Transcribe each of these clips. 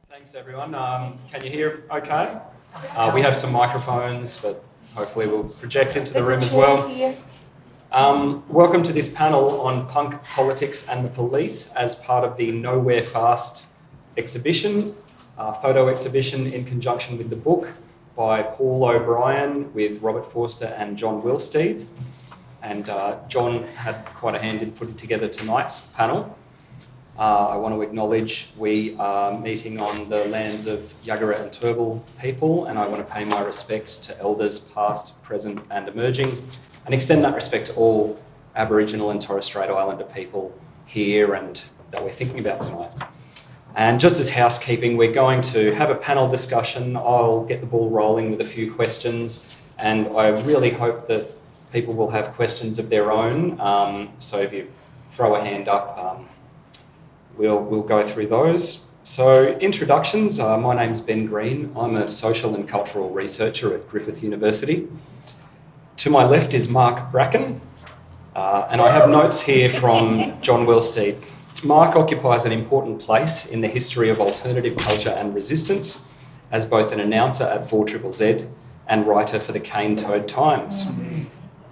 Thanks everyone. Can you hear okay? We have some microphones, but hopefully we'll project into the room as well. Welcome to this panel on punk politics and the police as part of the Nowhere Fast exhibition, photo exhibition in conjunction with the book by Paul O'Brien with Robert Forster and John Wilsteed. And John had quite a hand in putting together tonight's panel. I want to acknowledge we are meeting on the lands of Yagara and Turrbal people, and I want to pay my respects to elders past, present and emerging, and extend that respect to all Aboriginal and Torres Strait Islander people here and that we're thinking about tonight. And just as housekeeping, we're going to have a panel discussion. I'll get the ball rolling with a few questions, and I really hope that people will have questions of their own. So if you throw a hand up, we'll go through those. So introductions, my name's Ben Green. I'm a social and cultural researcher at Griffith University. To my left is Mark Bracken, and I have notes here from John Wilsteed. Mark occupies an important place in the history of alternative culture and resistance as both an announcer at 4ZZZ and writer for the Cane Toad Times.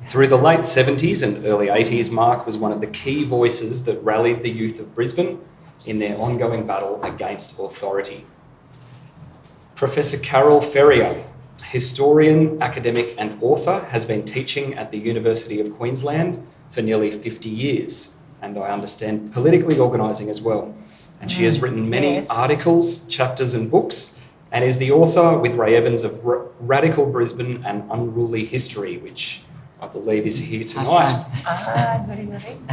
Through the late 70s and early 80s, Mark was one of the key voices that rallied the youth of Brisbane in their ongoing battle against authority. Professor Carole Ferrier, historian, academic and author, has been teaching at the University of Queensland for nearly 50 years, and I understand politically organising as well. And she has written many articles, chapters and books, and is the author with Ray Evans of Radical Brisbane and Unruly History, which I believe is here tonight. Good evening.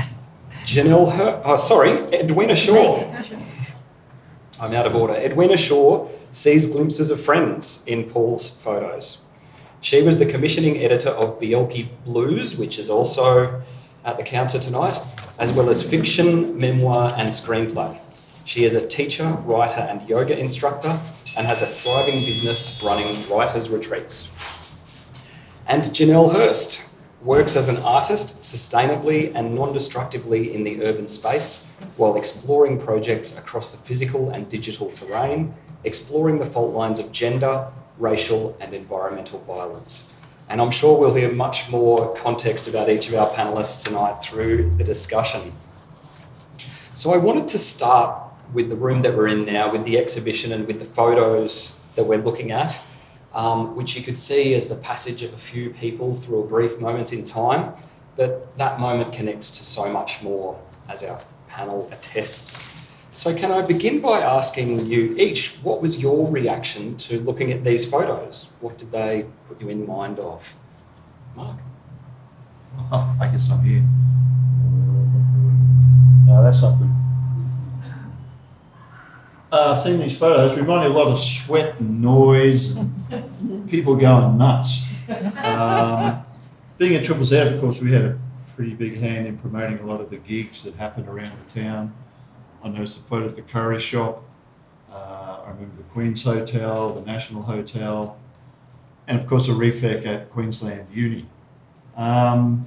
Edwina Shaw. I'm out of order. Edwina Shaw sees glimpses of friends in Paul's photos. She was the commissioning editor of Bjelke Blues, which is also at the counter tonight, as well as fiction, memoir and screenplay. She is a teacher, writer and yoga instructor and has a thriving business running writers' retreats. And Janelle Hurst works as an artist sustainably and non-destructively in the urban space while exploring projects across the physical and digital terrain, exploring the fault lines of gender, racial and environmental violence. And I'm sure we'll hear much more context about each of our panellists tonight through the discussion. So I wanted to start with the room that we're in now, with the exhibition and with the photos that we're looking at, which you could see as the passage of a few people through a brief moment in time, but that moment connects to so much more, as our panel attests. So can I begin by asking you each, what was your reaction to looking at these photos? What did they put you in mind of? Mark? Well, I guess I'm here. No, that's not good. I've seen these photos, remind me a lot of sweat and noise and people going nuts. Being at Triple Z, of course, we had a pretty big hand in promoting a lot of the gigs that happened around the town. I noticed the photos of the curry shop. I remember the Queen's Hotel, the National Hotel, and of course the Refec at Queensland Uni. And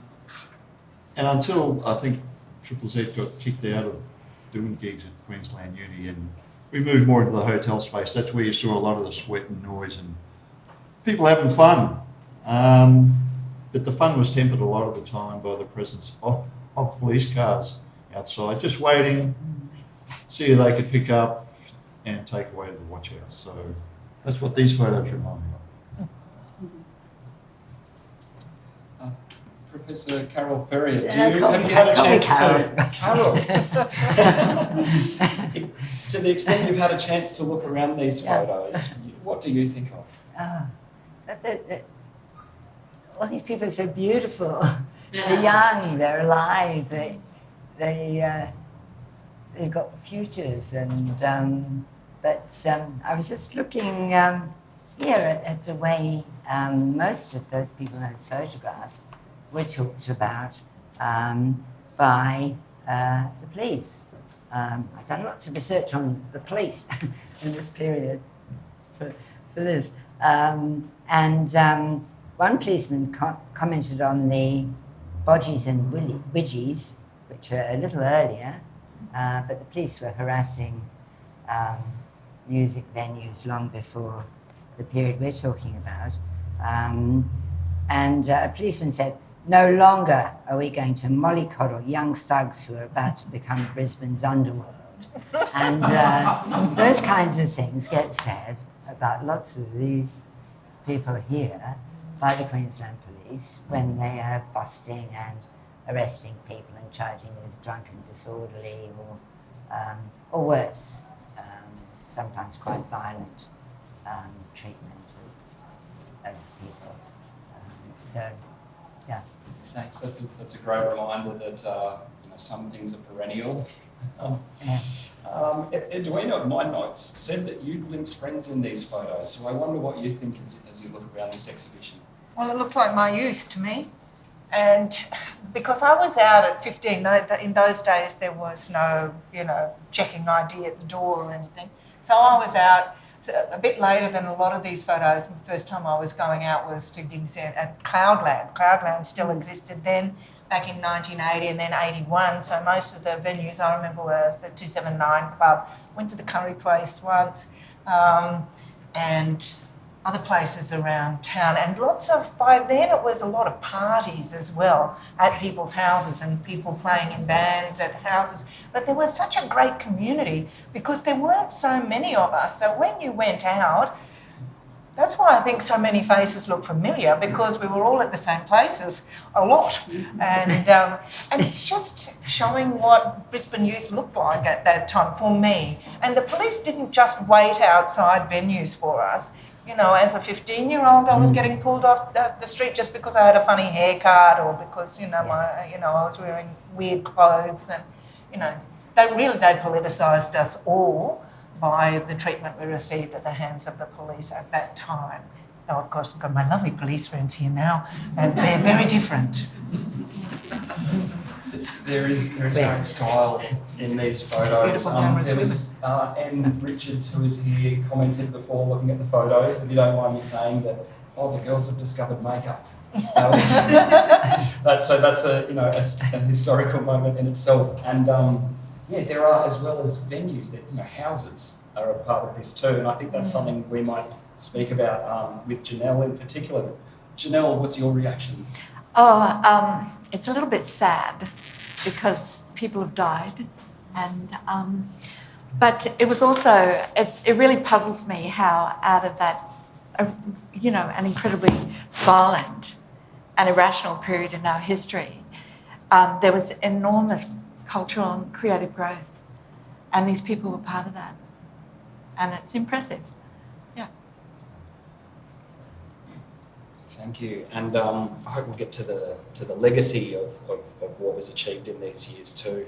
until I think Triple Z got kicked out of doing gigs at Queensland Uni and we moved more into the hotel space. That's where you saw a lot of the sweat and noise and people having fun. But the fun was tempered a lot of the time by the presence of police cars outside, just waiting, see who they could pick up and take away to the watch house. So that's what these photos remind me of. Professor Carole Ferrier, have you had a chance to... Carole. To the extent you've had a chance to look around these photos, what do you think of? All these people are so beautiful. They're young, they're alive, they've got futures. And but I was just looking here at the way most of those people in those photographs were talked about by the police. I've done lots of research on the police in this period for this. One policeman commented on the bodgies and widgies, which are a little earlier, but the police were harassing music venues long before the period we're talking about. And a policeman said, "No longer are we going to mollycoddle young thugs who are about to become Brisbane's underworld." And those kinds of things get said about lots of these people here by the Queensland Police when they are busting and arresting people and charging them with drunken disorderly or worse, sometimes quite violent treatment of people. So, yeah. Thanks. That's a great reminder that some things are perennial. Edwina, my notes said that you glimpse friends in these photos, so I wonder what you think as you look around this exhibition. Well, it looks like my youth to me. And because I was out at 15, in those days there was no, checking ID at the door or anything. So I was out a bit later than a lot of these photos. The first time I was going out was to gigs at Cloudland. Cloudland still existed then, back in 1980 and then 81. So most of the venues I remember was the 279 Club. Went to the Curry Place once, and other places around town. And by then it was a lot of parties as well at people's houses and people playing in bands at houses. But there was such a great community because there weren't so many of us. So when you went out, that's why I think so many faces look familiar, because we were all at the same places a lot. And it's just showing what Brisbane youth looked like at that time for me. And the police didn't just wait outside venues for us. As a 15-year-old, I was getting pulled off the street just because I had a funny haircut or because, I was wearing weird clothes. And, they politicised us all by the treatment we received at the hands of the police at that time. Now, of course, I've got my lovely police friends here now, and they're very different. There is great style in these photos. There was Anne Richards, who was here, commented before looking at the photos, if you don't mind me saying that, the girls have discovered makeup. That's a historical moment in itself. And there are, as well as venues, that houses are a part of this too. And I think that's something we might speak about with Janelle in particular. Janelle, what's your reaction? It's a little bit sad because people have died, and but it was also it really puzzles me how out of that an incredibly violent and irrational period in our history, there was enormous cultural and creative growth, and these people were part of that, and it's impressive. Thank you, and I hope we'll get to the legacy of what was achieved in these years too.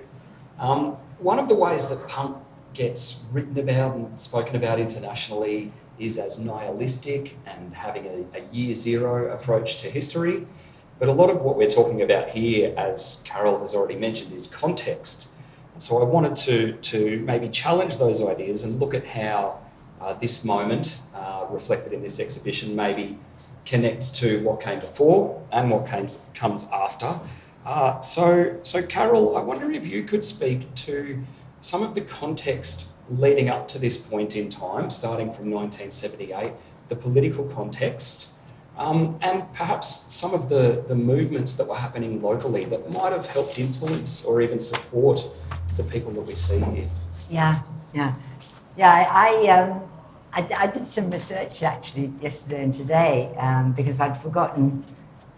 One of the ways that punk gets written about and spoken about internationally is as nihilistic and having a year zero approach to history. But a lot of what we're talking about here, as Carole has already mentioned, is context. And so I wanted to maybe challenge those ideas and look at how this moment, reflected in this exhibition, maybe connects to what came before and what comes after. So Carole, I wonder if you could speak to some of the context leading up to this point in time, starting from 1978, the political context, and perhaps some of the movements that were happening locally that might have helped influence or even support the people that we see here. I did some research actually yesterday and today because I'd forgotten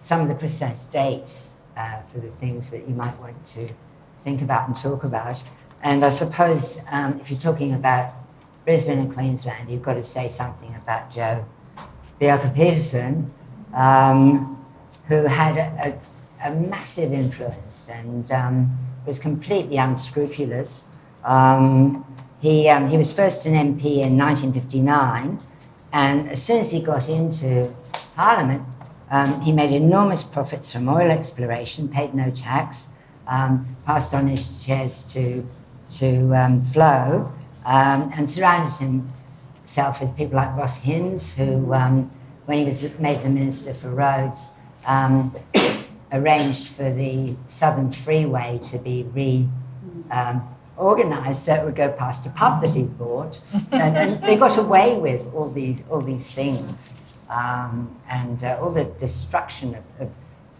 some of the precise dates for the things that you might want to think about and talk about. And I suppose if you're talking about Brisbane and Queensland, you've got to say something about Joe Bjelke-Petersen, who had a massive influence and was completely unscrupulous. He was first an MP in 1959, and as soon as he got into Parliament, he made enormous profits from oil exploration, paid no tax, passed on his shares to Flow, and surrounded himself with people like Ross Hinds, who, when he was made the Minister for Roads, arranged for the Southern Freeway to be organised so it would go past a pub that he'd bought, and they got away with all these things, and all the destruction of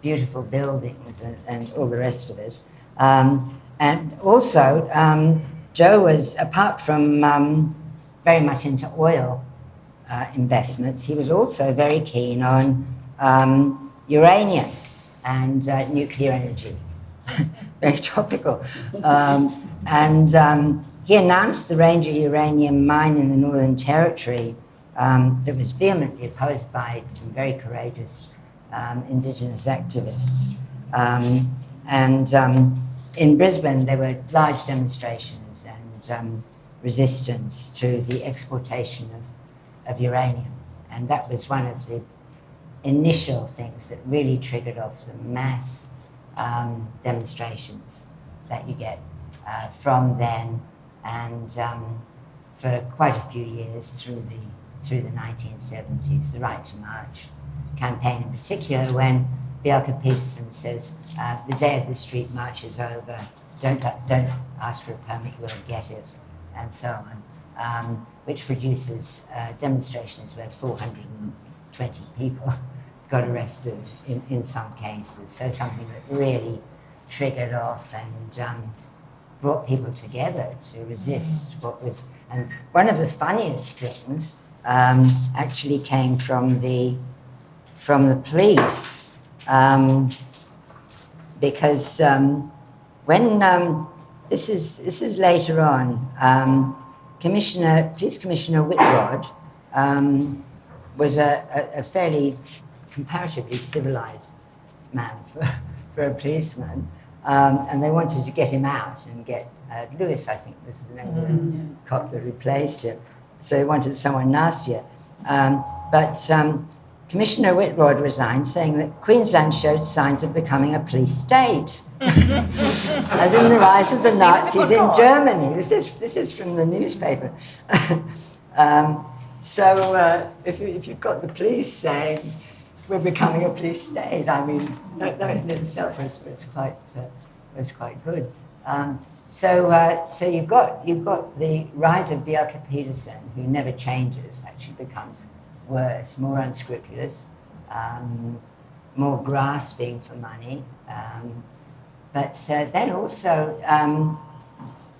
beautiful buildings and all the rest of it. And also, Joe was, apart from very much into oil investments, he was also very keen on uranium and nuclear energy. Very topical. And he announced the Ranger uranium mine in the Northern Territory that was vehemently opposed by some very courageous Indigenous activists. In Brisbane, there were large demonstrations and resistance to the exportation of uranium. And that was one of the initial things that really triggered off the mass demonstrations that you get from then and for quite a few years through the 1970s, the Right to March campaign in particular, when Bjelke-Petersen says, the day of the street march is over, don't ask for a permit, you won't get it, and so on, which produces demonstrations where 420 people got arrested in some cases. So something that really triggered off and brought people together to resist what was. And one of the funniest things actually came from the police, because when this is later on, Police Commissioner Whitrod was a fairly comparatively civilised man for a policeman, and they wanted to get him out and get Lewis, I think was the name of the cop that replaced him. So they wanted someone nastier. But Commissioner Whitrod resigned, saying that Queensland showed signs of becoming a police state, as in the rise of the Nazis in Germany. This is from the newspaper. So if you've got the police saying we're becoming a police state, I mean, that in itself was quite good. So you've got the rise of Bjelke-Petersen, who never changes, actually becomes worse, more unscrupulous, more grasping for money. But then also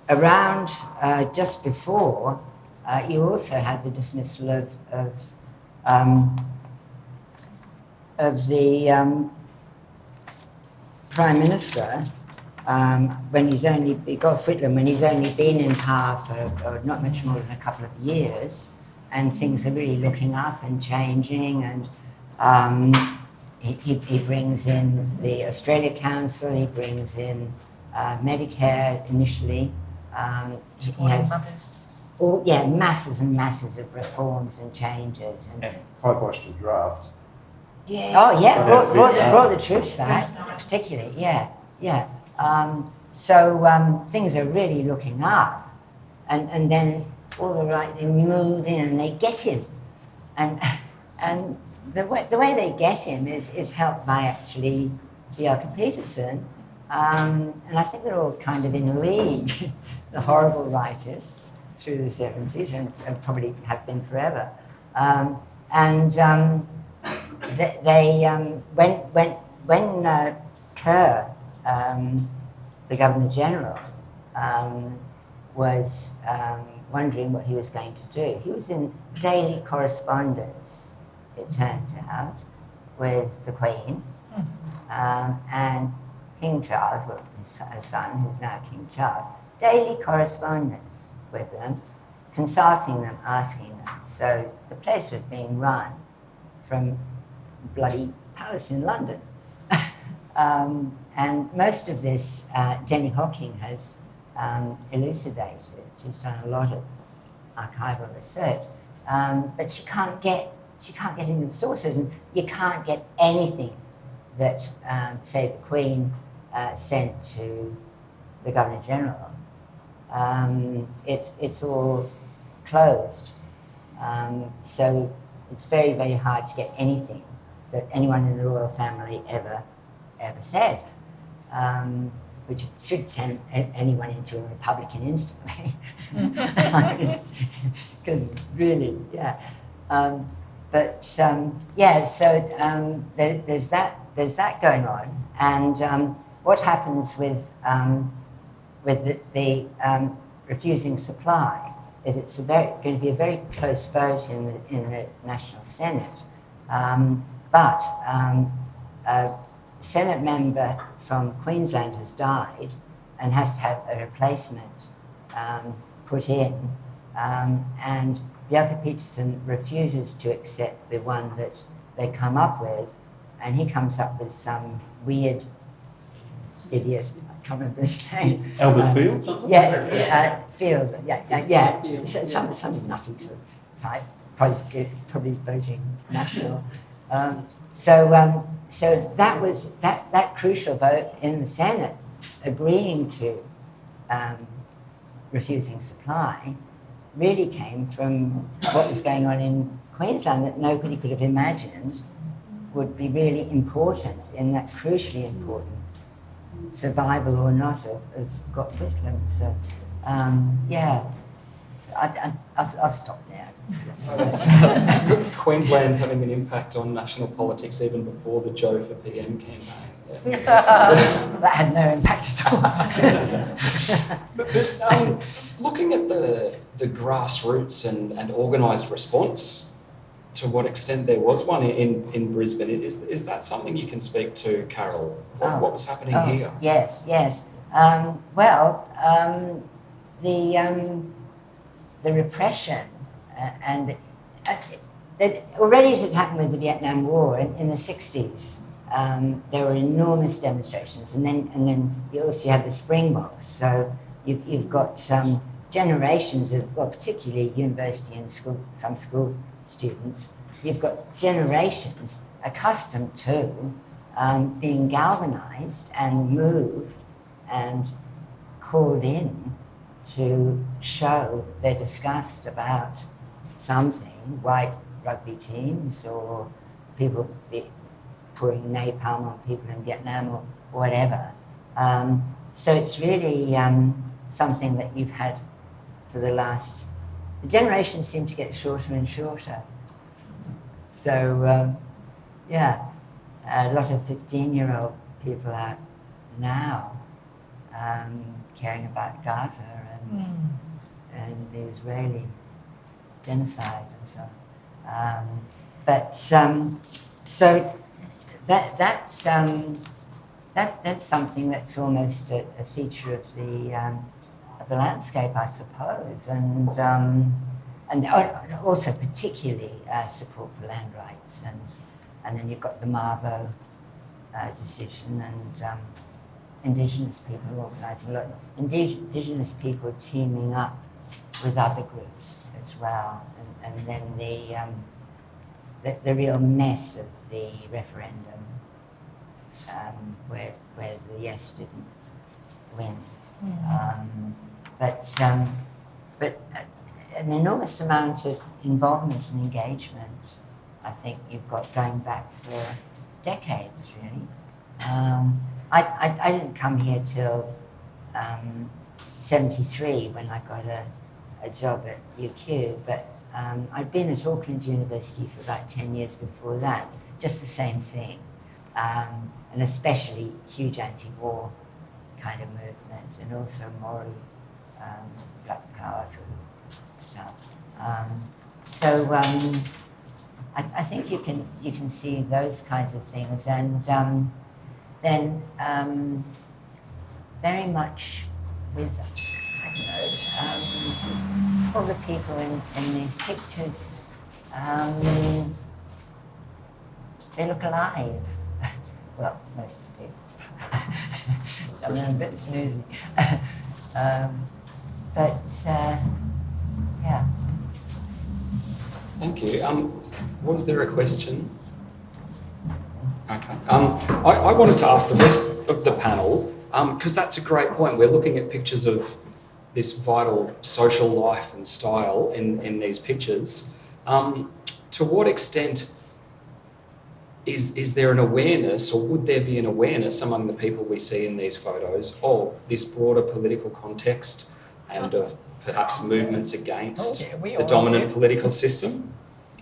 around just before, you also had the dismissal of the Prime Minister when he's only, Gough Whitlam, when he's only been in power for not much more than a couple of years, and things are really looking up and changing, and he brings in the Australia Council, he brings in Medicare initially. He has masses and masses of reforms and changes. And quite watched the draft. Yes. Oh yeah, brought the troops back, particularly. Yeah. So things are really looking up, and then all the right, they move in and they get him, and the way they get him is helped by actually Bjelke-Petersen, and I think they're all kind of in league, the horrible rightists through the 70s and probably have been forever, when Kerr, the Governor General, was wondering what he was going to do. He was in daily correspondence, it turns out, with the Queen and King Charles, well, his son, who's now King Charles, daily correspondence with them, consulting them, asking them. So the place was being run from bloody palace in London. And most of this, Jenny Hocking has elucidated. She's done a lot of archival research, but she can't get into the sources, and you can't get anything that, say, the Queen sent to the Governor General. It's all closed, so it's very, very hard to get anything that anyone in the royal family ever said. which should turn anyone into a Republican instantly. Because really, yeah. There's that going on, and what happens with the refusing supply is it's going to be a very close vote in the National Senate, but a Senate member from Queensland has died and has to have a replacement put in, and Bjelke-Petersen refuses to accept the one that they come up with, and he comes up with some weird idiot, I can't remember his name. Albert Field? Field, yeah. Some nutty sort of type, probably voting National. So that was that crucial vote in the Senate, agreeing to refusing supply, really came from what was going on in Queensland that nobody could have imagined would be really important in that crucially important survival or not of Gotland. So, I'll stop there. Queensland having an impact on national politics even before the Joe for PM campaign. Yeah. That had no impact at all. But looking at the grassroots and organised response, to what extent there was one in Brisbane, is that something you can speak to, Carole? What was happening here? Yes. The repression and already it had happened with the Vietnam War in the 60s. There were enormous demonstrations, and then you also had the Springboks. So you've got generations of, well, particularly university and some school students. You've got generations accustomed to being galvanised and moved and called in to show their disgust about something, white rugby teams or people pouring napalm on people in Vietnam or whatever. So it's really something that you've had for the generations seem to get shorter and shorter. So, a lot of 15-year-old people out now caring about Gaza and the Israeli genocide and so on. So that's something that's almost a feature of the landscape, I suppose, and also particularly support for land rights, and then you've got the Mabo decision and Indigenous people organising a lot, Indigenous people teaming up with other groups as well, and then the real mess of the referendum, where the yes didn't win, but an enormous amount of involvement and engagement. I think you've got going back for decades, really. I didn't come here till 73 when I got a job at UQ, but I'd been at Auckland University for about 10 years before that, just the same thing, and especially huge anti-war kind of movement, and also Maori Black Power sort of stuff. I think you can see those kinds of things, and then very much with all the people in these pictures, they look alive. Well, most of the people. Some of them a bit snoozy. Yeah. Thank you. Was there a question? Okay. I wanted to ask the rest of the panel, because that's a great point. We're looking at pictures of this vital social life and style in these pictures. To what extent is there an awareness, or would there be an awareness among the people we see in these photos of this broader political context and of perhaps movements against the dominant political system,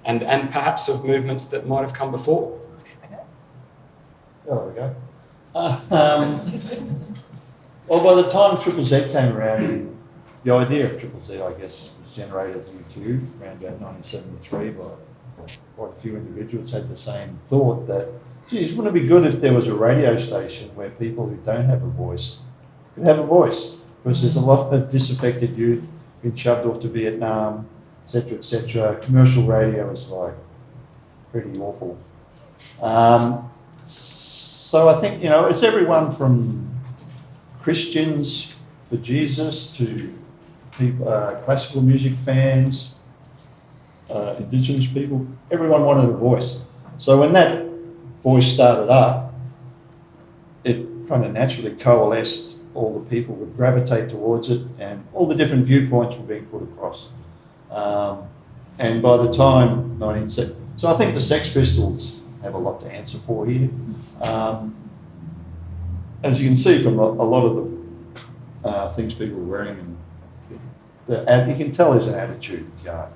and perhaps of movements that might have come before? There we go. Well, by the time Triple Z came around, the idea of Triple Z, I guess, was generated at UQ around about 1973 by quite a few individuals had the same thought that, geez, wouldn't it be good if there was a radio station where people who don't have a voice could have a voice? Because there's a lot of disaffected youth being shoved off to Vietnam, etc., etc. Commercial radio is like pretty awful. So I think, it's everyone from Christians for Jesus to people, classical music fans, Indigenous people. Everyone wanted a voice. So when that voice started up, it kind of naturally coalesced. All the people would gravitate towards it, and all the different viewpoints were being put across. And by the time 1970, so I think the Sex Pistols have a lot to answer for here. As you can see from a lot of the things people are wearing, and you can tell there's an attitude going,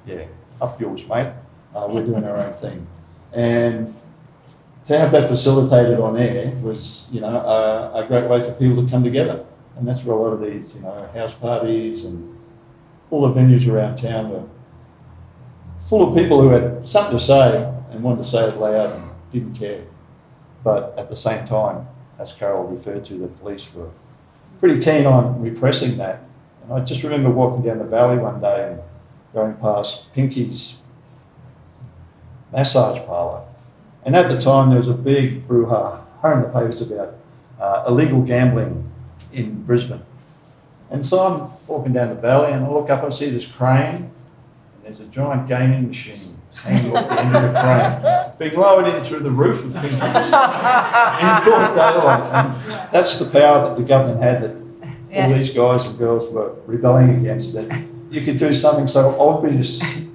yeah, up yours, mate. We're doing our own thing. And to have that facilitated on air was, a great way for people to come together. And that's where a lot of these, house parties and all the venues around town were full of people who had something to say and wanted to say it loud and didn't care. But at the same time, as Carole referred to, the police were pretty keen on repressing that. And I just remember walking down the valley one day and going past Pinky's massage parlour. And at the time, there was a big brouhaha in the papers about illegal gambling in Brisbane. And so I'm walking down the valley and I look up and I see this crane, and there's a giant gaming machine hanging off the end of the crane, being lowered in through the roof of Pinky's in broad daylight. And that's the power that the government had, that all these guys and girls were rebelling against, that you could do something so obviously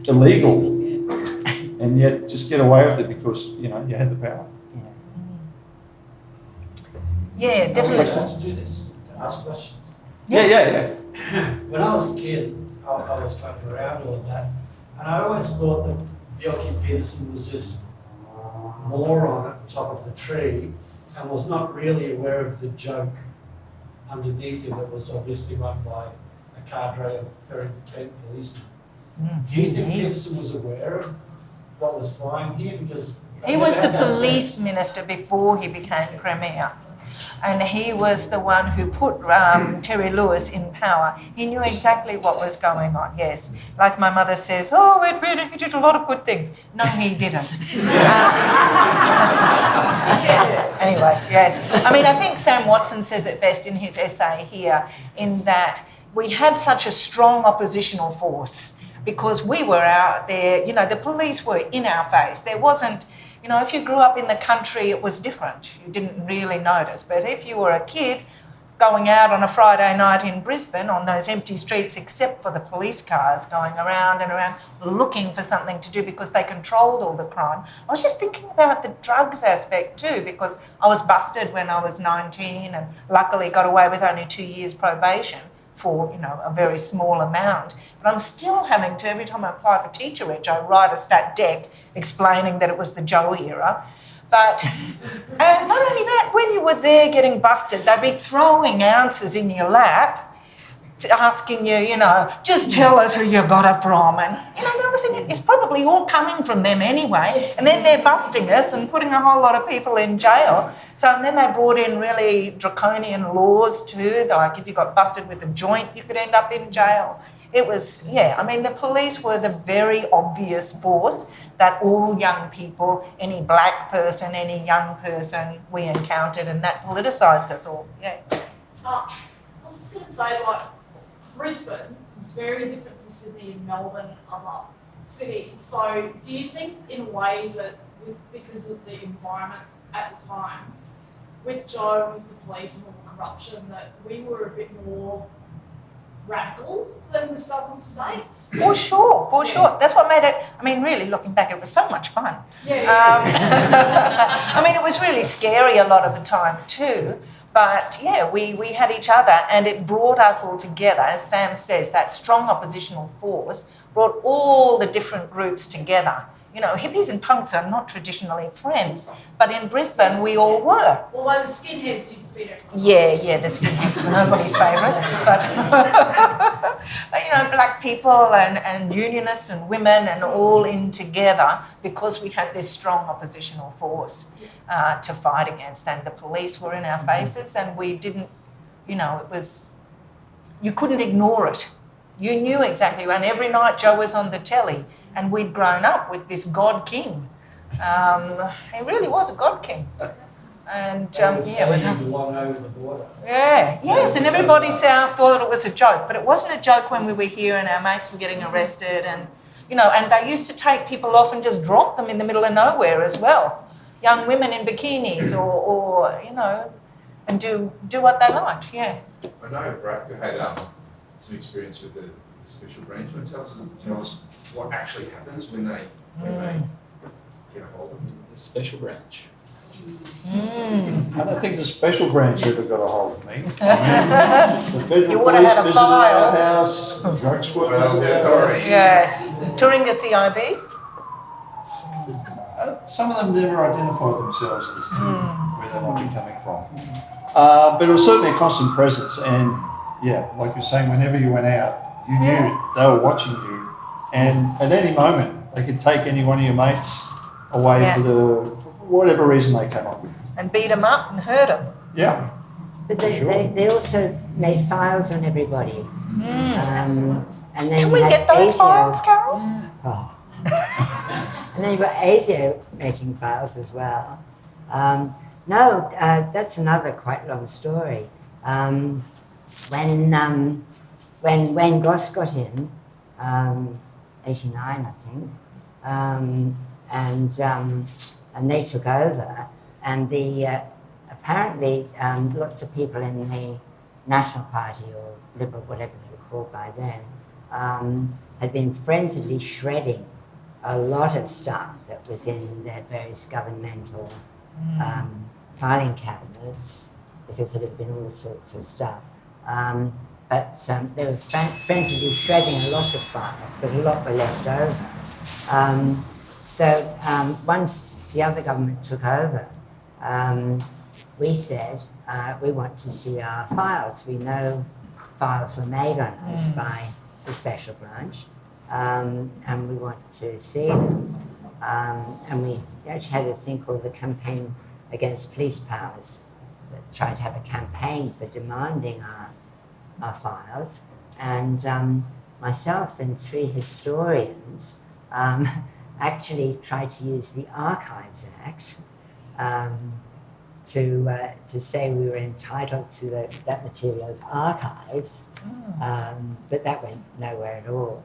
illegal and yet just get away with it because, you had the power. Yeah, definitely. To do this, to ask questions. Yeah. When I was a kid, I was kind of around all of that, and I always thought that Bjelke-Petersen was this moron at the top of the tree and was not really aware of the joke underneath him that was obviously run by a cadre of very bent policemen. Do you think Petersen was aware of what was flying here? Because he was the police minister before he became premier. And he was the one who put Terry Lewis in power. He knew exactly what was going on, yes. Like my mother says, he did a lot of good things. No, he didn't. Anyway, yes. I mean, I think Sam Watson says it best in his essay here, in that we had such a strong oppositional force because we were out there, the police were in our face. There wasn't, if you grew up in the country, it was different. You didn't really notice. But if you were a kid going out on a Friday night in Brisbane on those empty streets, except for the police cars going around and around looking for something to do because they controlled all the crime. I was just thinking about the drugs aspect too, because I was busted when I was 19 and luckily got away with only 2 years probation for, a very small amount. But I'm still having to, every time I apply for teacher edge, I write a stat dec explaining that it was the Joe era. But, and not only that, when you were there getting busted, they'd be throwing ounces in your lap, asking you, just tell us who you got it from. And, I was thinking, it's probably all coming from them anyway. And then they're busting us and putting a whole lot of people in jail. So, and then they brought in really draconian laws too, like if you got busted with a joint, you could end up in jail. It was, the police were the very obvious force that all young people, any black person, any young person we encountered, and that politicised us all, I was just going to say, Brisbane is very different to Sydney and Melbourne and other cities. So do you think in a way that because of the environment at the time, with Joe, with the police and all the corruption, that we were a bit more radical than the southern states? For sure, for sure. That's what made it, I mean, really looking back, it was so much fun. Yeah. I mean, it was really scary a lot of the time too. But yeah, we had each other and it brought us all together. As Sam says, that strong oppositional force brought all the different groups together. You know, hippies and punks are not traditionally friends, but in Brisbane we all were. Although the skinheads used to be there. Yeah, the skinheads were nobody's favourite. But you know, black people and unionists and women and all in together because we had this strong oppositional force to fight against. And the police were in our faces and we didn't, you know, it was, you couldn't ignore it. You knew exactly, and every night Joe was on the telly and we'd grown up with this God King. He really was a God King. And yeah, it was. You belong over the border. Yeah, yes, and everybody south thought it was a joke, but it wasn't a joke when we were here and our mates were getting arrested, and you know, and they used to take people off and just drop them in the middle of nowhere as well, young women in bikinis or you know, and do what they liked. Yeah. I know Bracken had some experience with the special branch. Want to tell us what actually happens when they get a hold of them? The special branch. I don't think the special branch ever got a hold of me. The federal You would have police had a visited file. our house, drug squad Well, visited the our authorities. Yes. Touring the CIB. Some of them never identified themselves as to where they might be coming from. But it was certainly a constant presence, and yeah, like you're saying, whenever you went out, you knew they were watching you, and at any moment they could take any one of your mates away for whatever reason they came up with. And beat them up and hurt them. Yeah. But they also made files on everybody. And then Can you we had get those ASIO. files, Carol? Oh. And then you've got ASIO making files as well. That's another quite long story. When Goss got in, 89 I think, and they took over, and apparently lots of people in the National Party or Liberal, whatever they were called by then, had been frenziedly shredding a lot of stuff that was in their various governmental filing cabinets, because there had been all sorts of stuff. But they were frenziedly shredding a lot of files, but a lot were left over. So once the other government took over, we said, we want to see our files. We know files were made on us by the special branch, and we want to see them. And we actually had a thing called the Campaign Against Police Powers, that tried to have a campaign for demanding our files. And myself and 3 historians actually tried to use the Archives Act to say we were entitled to that material as archives, but that went nowhere at all.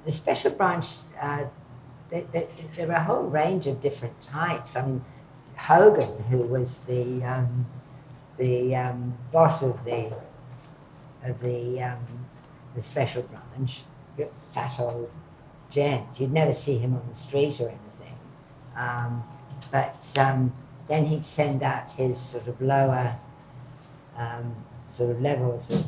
The special branch, there were a whole range of different types. I mean, Hogan, who was the boss of the special branch, fat old gent. You'd never see him on the street or anything. Then he'd send out his sort of lower sort of levels of,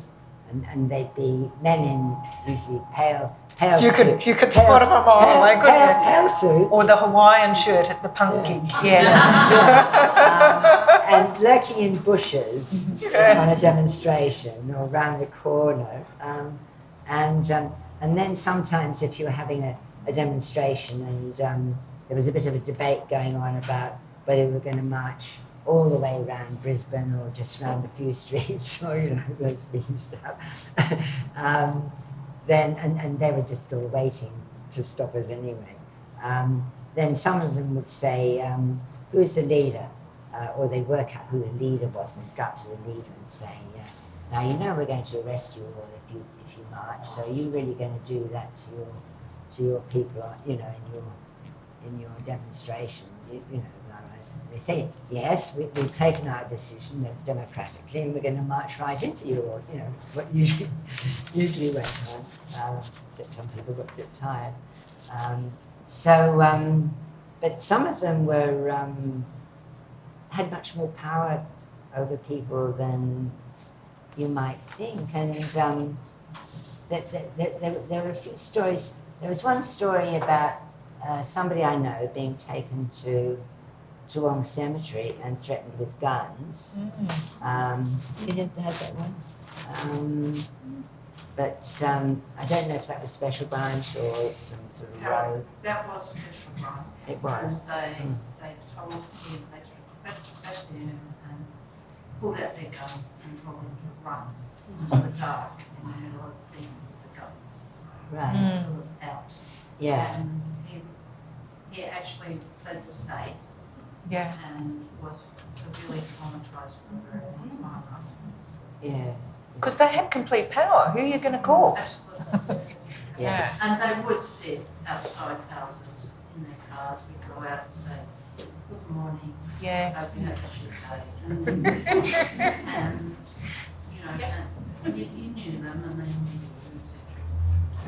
and they'd be men in usually pale You suits. could spot them all, couldn't you? Pale suits. Or the Hawaiian shirt at the punk gig, And lurking in bushes on a demonstration or around the corner. And then sometimes if you were having a demonstration and there was a bit of a debate going on about whether we were going to march all the way around Brisbane or just round a few streets or, lesbian stuff. And they were just all waiting to stop us anyway. Then some of them would say, who's the leader? Or they'd work out who the leader was and go up to the leader and say, now we're going to arrest you all if you march, so are you really going to do that to your people, in your demonstration, They say, yes, we've taken our decision democratically and we're going to march right into you, or, you know, what usually went on, except some people got a bit tired. But some of them were, had much more power over people than you might think. And there were a few stories. There was one story about somebody I know being taken to Toowong Cemetery and threatened with guns. You didn't have that one? But I don't know if that was Special Branch or some sort of road. That was Special Branch. It was. And they told him, they sort of crashed in and pulled out their guns and told him to run in the dark in the middle of the thing with the guns. Right. Sort of out. Yeah. And he actually fled the state Yeah. and was severely traumatised for a very long time afterwards. Yeah. Because they had complete power. Who are you going to call? Absolutely. Yeah. And they would sit outside houses in their cars. We'd go out and say, good morning. Yes. Hope you have a good day. And you know, and you knew them and they knew you, etc.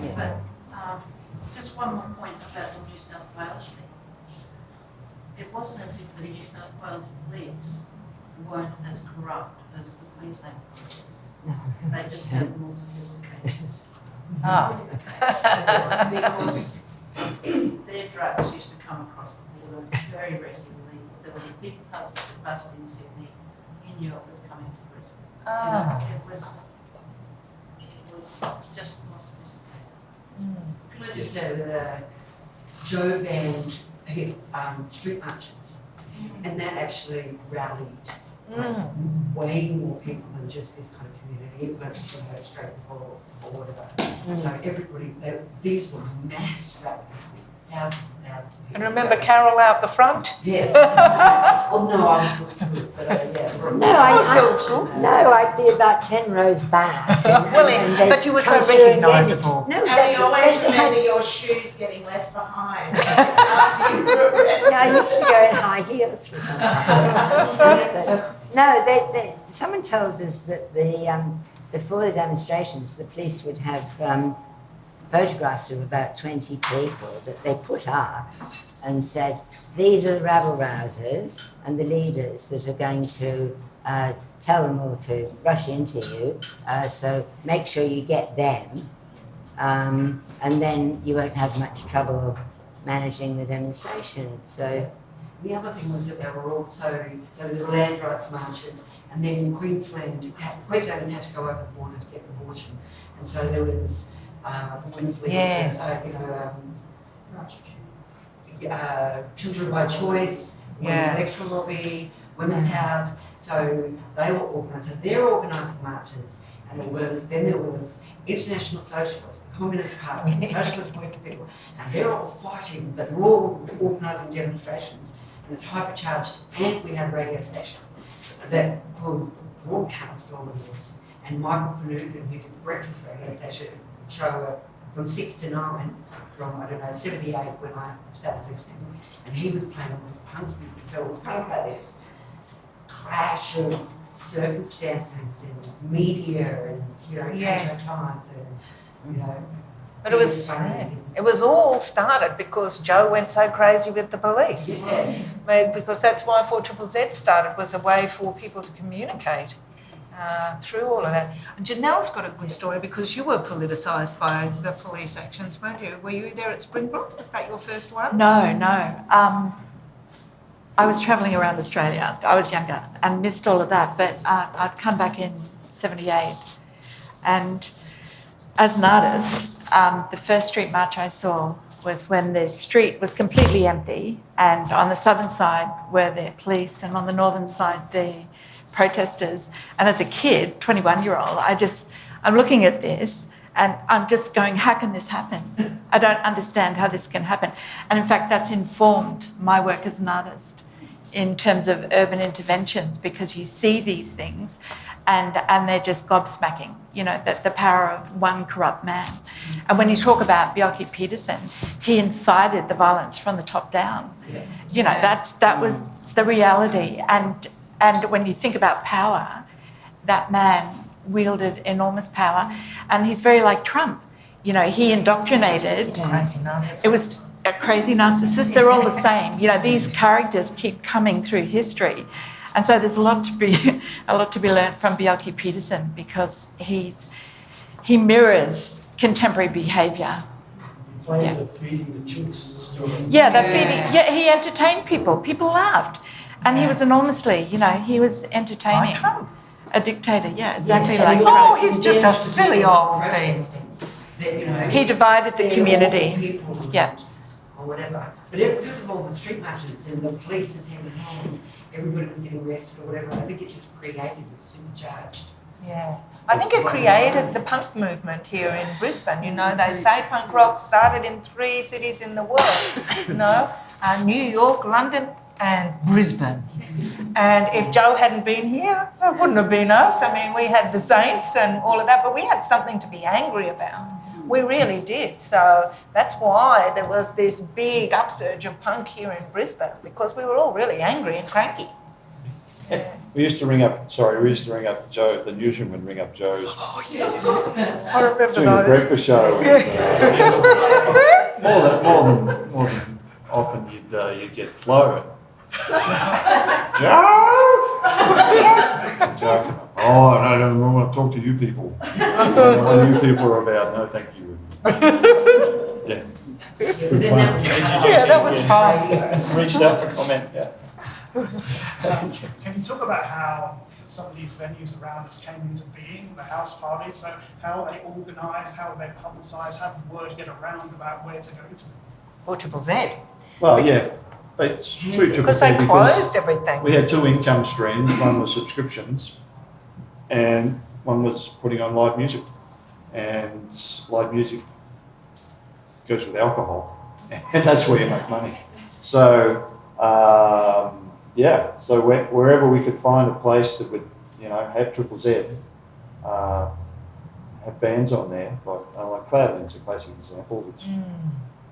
Yeah. But just one more point about the New South Wales thing. It wasn't as if the New South Wales police weren't as corrupt as the Queensland police. They just had a more sophisticated system. Oh. Because their drugs used to come across the border very regularly. There was a big bus in Sydney. You knew it was coming to Brisbane. You know, it was just more sophisticated. Can I just say that Joe banned street marches, and that actually rallied way more people than just this kind of community. It was straight for border. So everybody, these were mass rallies with thousands and thousands of people. And remember Carole out the front? Yes. Well, no, I was still at school, but yeah. No, I was still at school. No, I'd be about 10 rows back. But you were so recognisable. No, And you always remember your shoes getting left behind after you were arrested. Yeah, I used to go in high heels for some time. No, someone told us that before the demonstrations, the police would have photographs of about 20 people that they put up and said, these are the rabble-rousers and the leaders that are going to tell them all to rush into you, so make sure you get them, and then you won't have much trouble managing the demonstration. So the other thing was that there were also, so there were land rights marches, and then Queenslanders had to go over the border to get an abortion. And so there was women's leagues, Yes. Children by Choice, Women's Electoral Lobby, Women's House. So they were organised. So they're organising marches. And then there was International Socialists, the Communist Party, the Socialist Working People, and they're all fighting, but they're all organising demonstrations. And it's hypercharged, and we had a radio station that could broadcast all of this. And Michael Finucane, who did the breakfast radio station, show from 6 to 9, from, 78 when I started listening. And he was playing all this punk music. So it was kind of like this clash of circumstances and media and, Yes. times and, But it was all started because Joe went so crazy with the police. Yeah. Because that's why 4ZZZ started, was a way for people to communicate through all of that. And Janelle's got a good story because you were politicised by the police actions, weren't you? Were you there at Springbrook? Was that your first one? No. I was travelling around Australia. I was younger and missed all of that, but I'd come back in 78. And as an artist, the first street march I saw was when the street was completely empty, and on the southern side were the police and on the northern side the protesters. And as a kid, 21-year-old, I'm looking at this and I'm just going, how can this happen? I don't understand how this can happen. And in fact, that's informed my work as an artist in terms of urban interventions, because you see these things and they're just gobsmacking. the power of one corrupt man. And when you talk about Bjelke-Petersen, he incited the violence from the top down. That was the reality. And when you think about power, that man wielded enormous power, and he's very like Trump. He indoctrinated. Crazy narcissist. It was a crazy narcissist. They're all the same. These characters keep coming through history, and so there's a lot to be learned from Bjelke-Petersen, because he mirrors contemporary behaviour. Playing the feeding the chooks story. He entertained people. People laughed, and he was enormously. He was entertaining. Like Trump. A dictator, exactly Yes, like and Trump. Oh, he's just a silly old thing. He divided the they're community. awful people or whatever. But because of all the street marches and the police is hand in hand, everybody was getting arrested or whatever, I think it just created this supercharged. Yeah. I think it created the punk movement here in Brisbane. They say punk rock started in 3 cities in the world, New York, London and Brisbane. And if Joe hadn't been here, that wouldn't have been us. I mean, we had the Saints and all of that, but we had something to be angry about. We really did. So that's why there was this big upsurge of punk here in Brisbane, because we were all really angry and cranky. Yeah. We used to ring up Joe, the newsroom would ring up Joe's. Oh, yes. I remember Doing the those. breakfast show. More than often you'd get Flo. Joe! Joe. Oh, no, I don't want to talk to you people. I don't know what you people are about. No, thank you. Yeah. Good fun. That was fun. Reached out for comment, Can you talk about how some of these venues around us came into being, the house parties? So how are they organised, how are they publicised, how did word get around about where to go to? Or Triple Z. Well, yeah. It's through Triple Because Z they closed everything. we had 2 income streams. One was subscriptions and one was putting on live music. And live music goes with alcohol. And that's where you make money. So, so wherever we could find a place that would, have Triple Z, have bands on there, like Cloudland's a classic example, which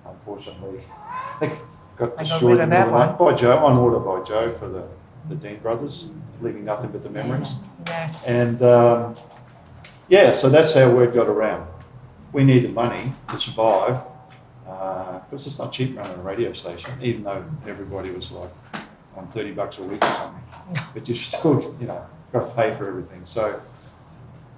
unfortunately got destroyed in the middle of the night by Joe, on order by Joe for the Dean brothers, leaving nothing but the memories. Yes. And so that's how word got around. We needed money to survive, because it's not cheap running a radio station, even though everybody was like on $30 a week or something. But you still, got to pay for everything. So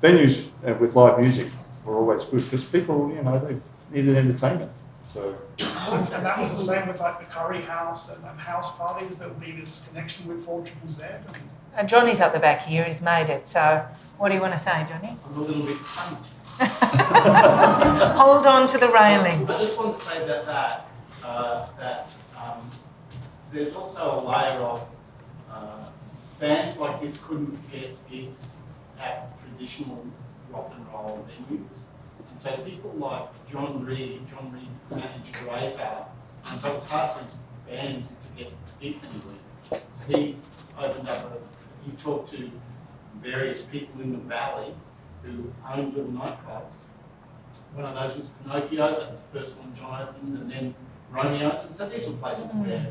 venues with live music were always good, because people, they needed entertainment. So. And that was the same with like the Curry House and house parties. There would be this connection with 4ZZZ. And Johnny's up the back here, he's made it. So what do you want to say, Johnny? I'm a little bit pumped. Hold on to the railing. I just want to say about that, there's also a layer of bands like this couldn't get gigs at traditional rock and roll venues. And so people like John Reed managed Razor, and so it was hard for his band to get gigs anywhere. So he opened up he talked to various people in the valley who owned little nightclubs. One of those was Pinocchio's, that was the first one John opened, and then Romeo's. And so these were places where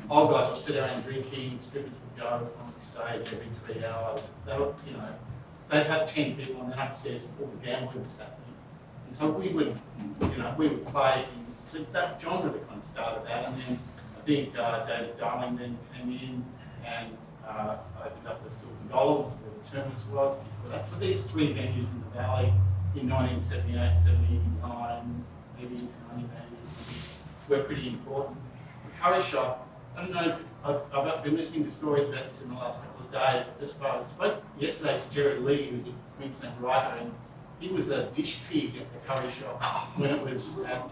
old guys would sit around drinking, strippers would go on the stage every 3 hours. They were, they'd have 10 people, and then upstairs all the gambling was happening. And so we would play. So that John really kind of started that, and then I think David Darling then came in and opened up the Silver Dollar, where the Terminus was before that. So these 3 venues in the valley in 1978, 79, maybe into 1980 were pretty important. The Curry Shop, I don't know, I've been listening to stories about this in the last couple of days. I spoke yesterday to Jerry Lee, who's a Queensland writer, and he was a dish pig at the Curry Shop when it was at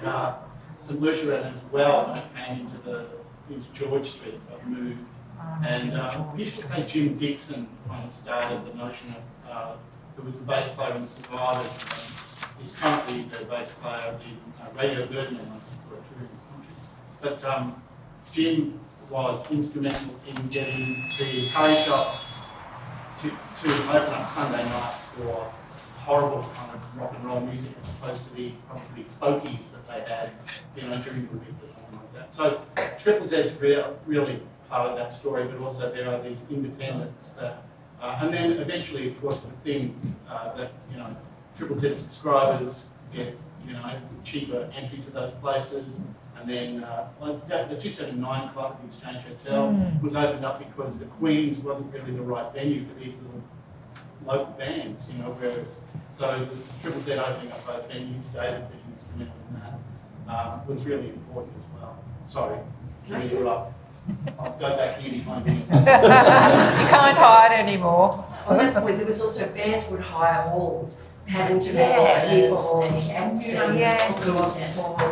St Lucia as well, when it came into it was George Street, so it moved. And we used to say Jim Dixon kind of started the notion of, who was the bass player in the Survivors, and he's currently the bass player in Radio Birdman, I think, for a tour in the country. But Jim was instrumental in getting the Curry Shop to open up Sunday nights for horrible kind of rock and roll music as opposed to the probably folkies that they had, during the week or something like that. So Triple Z's really part of that story, but also there are these independents that, and then eventually, of course, the thing that, Triple Z subscribers get, cheaper entry to those places. And then the 279 Club, the Exchange Hotel, was opened up because the Queen's wasn't really the right venue for these little local bands, whereas, so the Triple Z opening up both venues, David being instrumental in that, was really important as well. Sorry, to interrupt. I'll go back here behind me. You can't hide anymore. On that point, there was also bands would hire halls, Paddington Hall, Heaper Hall, and Yes.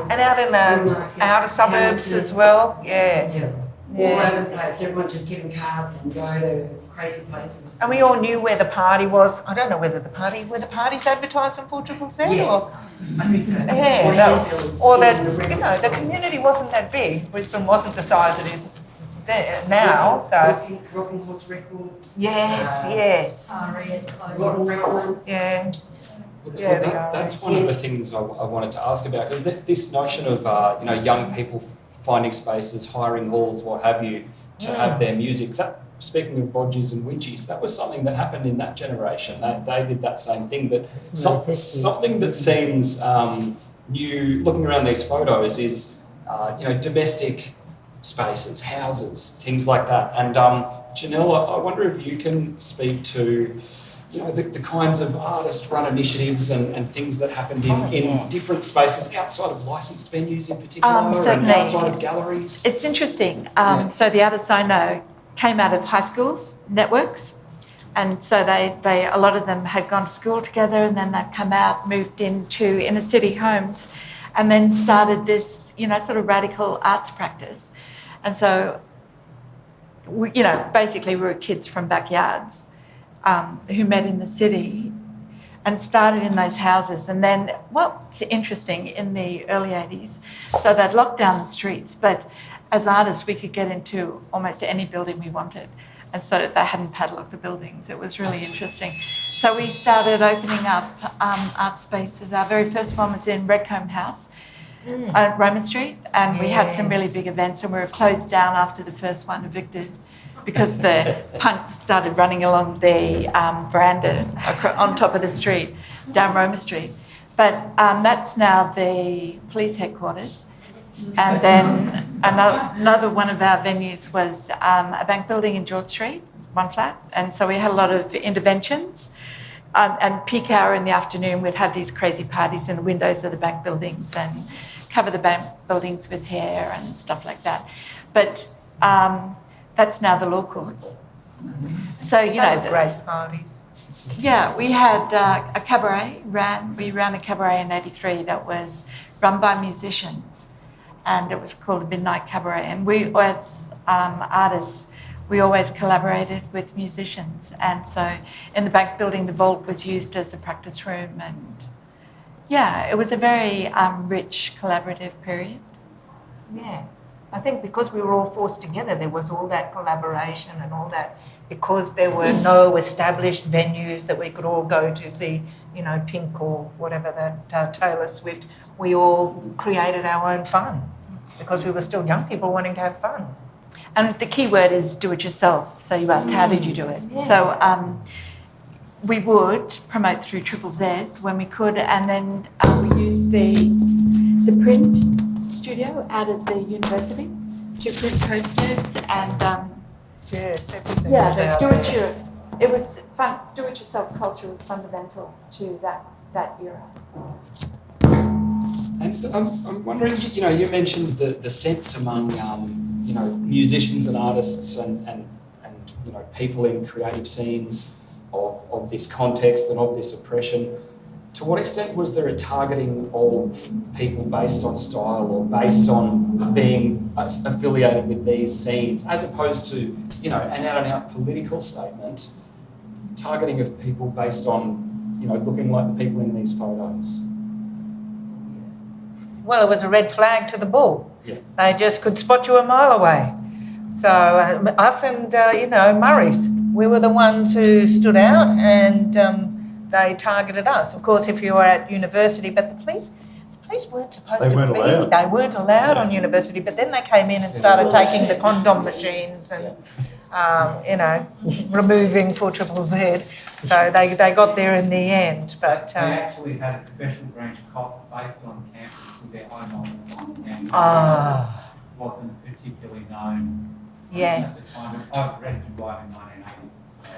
And out in the outer suburbs as well. Yeah. All over the place. Everyone just get in cars and go to crazy places. And we all knew where the party was. I don't know whether the party's advertised on 4ZZZ Yes, I think so. Yeah, or that the community wasn't that big. Brisbane wasn't the size it is now. So Rocking Horse Records. Yes. Rotten Records. Yeah. Well, that's one of the things I wanted to ask about, because this notion of young people finding spaces, hiring halls, what have you, to have their music. That, speaking of bodges and widgies, that was something that happened in that generation. They did that same thing, but something that seems new, looking around these photos, is domestic spaces, houses, things like that. And Janelle, I wonder if you can speak to the kinds of artist-run initiatives and things that happened in different spaces outside of licensed venues in particular, and outside of galleries. It's interesting. So the artists I know came out of high schools, networks, and so they a lot of them had gone to school together, and then they'd come out, moved into inner city homes, and then started this, sort of radical arts practice. And so, basically we were kids from backyards who met in the city and started in those houses. And then, it's interesting, in the early 80s, so they'd locked down the streets, but as artists we could get into almost any building we wanted. And so they hadn't padlocked the buildings. It was really interesting. So we started opening up art spaces. Our very first one was in Redcombe House at Roma Street, and we had some really big events, and we were closed down after the first one, evicted, because the punks started running along the veranda on top of the street, down Roma Street. But that's now the police headquarters. And then another one of our venues was a bank building in George Street, one flat. And so we had a lot of interventions. And peak hour in the afternoon, we'd have these crazy parties in the windows of the bank buildings and cover the bank buildings with hair and stuff like that. But that's now the law courts. So, great parties. Yeah, we had a cabaret. We ran a cabaret in '83 that was run by musicians, and it was called the Midnight Cabaret. And we, as artists, we always collaborated with musicians. And so in the bank building, the vault was used as a practice room. And it was a very rich collaborative period. Yeah. I think because we were all forced together, there was all that collaboration and all that, because there were no established venues that we could all go to see, Pink or whatever, that Taylor Swift. We all created our own fun because we were still young people wanting to have fun. And the key word is do it yourself. So you asked, how did you do it? Yeah. So we would promote through Triple Z when we could, and then we used the print studio out at the university to print posters and everything. It was fun. Do-it-yourself culture was fundamental to that era. And I'm wondering, you mentioned the sense among musicians and artists and people in creative scenes of this context and of this oppression. To what extent was there a targeting of people based on style or based on being affiliated with these scenes, as opposed to, an out-and-out political statement, targeting of people based on, looking like the people in these photos? Well, it was a red flag to the bull. Yeah. They just could spot you a mile away. So us and, Murray's, we were the ones who stood out, and they targeted us. Of course, if you were at university, but the police weren't supposed They to weren't be. allowed. They weren't allowed on university, but then they came in and started taking the condom machines and, removing 4ZZZ. So they got there in the end. But they actually had a special branch cop based on campus with their own office on campus. Wasn't particularly known yes. at the time. I was arrested by in 1980. So